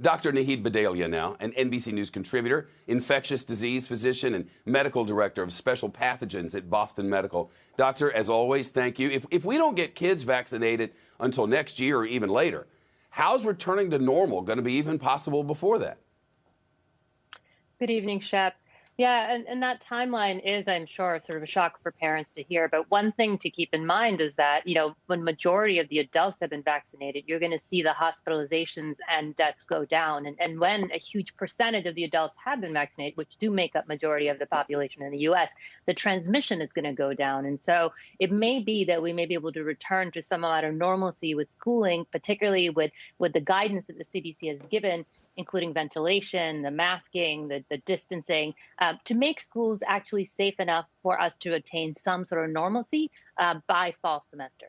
Dr. Naheed Badalia now, an NBC News contributor, infectious disease physician, and medical director of special pathogens at Boston Medical. Doctor, as always, thank you. If we don't get kids vaccinated until next year or even later, how's returning to normal going to be even possible before that? Good evening, Shep. Yeah, and that timeline is, I'm sure, sort of a shock for parents to hear. But one thing to keep in mind is that, when majority of the adults have been vaccinated, you're going to see the hospitalizations and deaths go down. And when a huge percentage of the adults have been vaccinated, which do make up majority of the population in the U.S., the transmission is going to go down. And so it may be that we may be able to return to some amount of normalcy with schooling, particularly with the guidance that the CDC has given, including ventilation, the masking, the distancing, to make schools actually safe enough for us to attain some sort of normalcy by fall semester.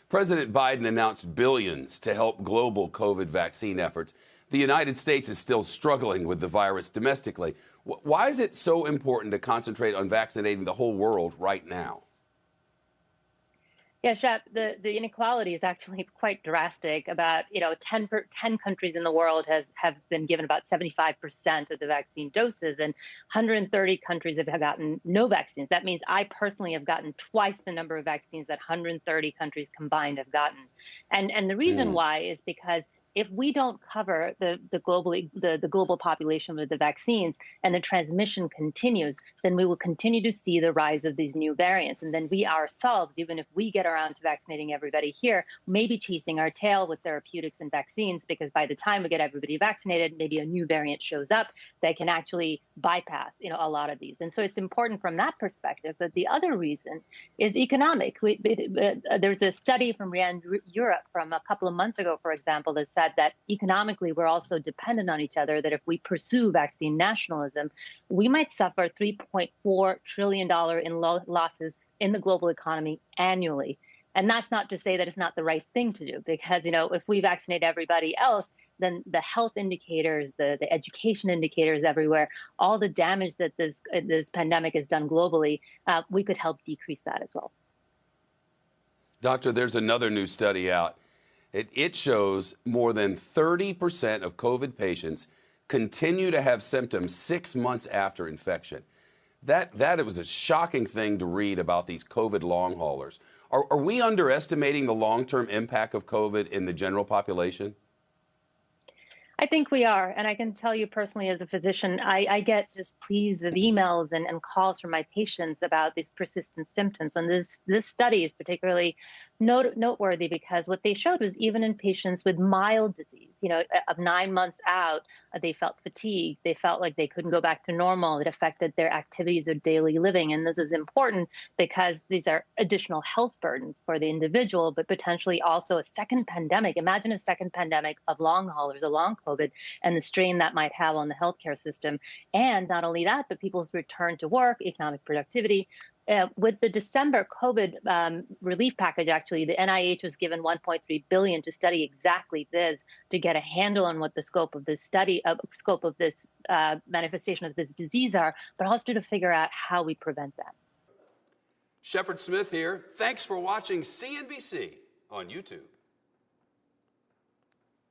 President Biden announced billions to help global COVID vaccine efforts. The United States is still struggling with the virus domestically. Why is it so important to concentrate on vaccinating the whole world right now? Yeah, Shep, the inequality is actually quite drastic. About 10 countries in the world have been given about 75% of the vaccine doses, and 130 countries have gotten no vaccines. That means I personally have gotten twice the number of vaccines that 130 countries combined have gotten. And the reason why is because if we don't cover the global population with the vaccines and the transmission continues, then we will continue to see the rise of these new variants. And then we ourselves, even if we get around to vaccinating everybody here, may be chasing our tail with therapeutics and vaccines, because by the time we get everybody vaccinated, maybe a new variant shows up that can actually bypass, a lot of these. And so it's important from that perspective. But the other reason is economic. There's a study from RAND Europe from a couple of months ago, for example, that said that economically we're also dependent on each other, that if we pursue vaccine nationalism, we might suffer $3.4 trillion in losses in the global economy annually. And that's not to say that it's not the right thing to do, because, if we vaccinate everybody else, then the health indicators, the education indicators everywhere, all the damage that this pandemic has done globally, we could help decrease that as well. Doctor, there's another new study out. It shows more than 30% of COVID patients continue to have symptoms 6 months after infection. That it was a shocking thing to read about these COVID long haulers. Are we underestimating the long-term impact of COVID in the general population? I think we are. And I can tell you personally, as a physician, I get just pleas of emails and calls from my patients about these persistent symptoms. And this study is particularly noteworthy because what they showed was even in patients with mild disease, of 9 months out, they felt fatigued. They felt like they couldn't go back to normal. It affected their activities of daily living. And this is important because these are additional health burdens for the individual, but potentially also a second pandemic. Imagine a second pandemic of long haulers, a long COVID, and the strain that might have on the healthcare system. And not only that, but people's return to work, economic productivity. With the December COVID relief package, actually, the NIH was given $1.3 billion to study exactly this, to get a handle on what the scope of this study, scope of this manifestation of this disease are, but also to figure out how we prevent that. Shepard Smith here. Thanks for watching CNBC on YouTube.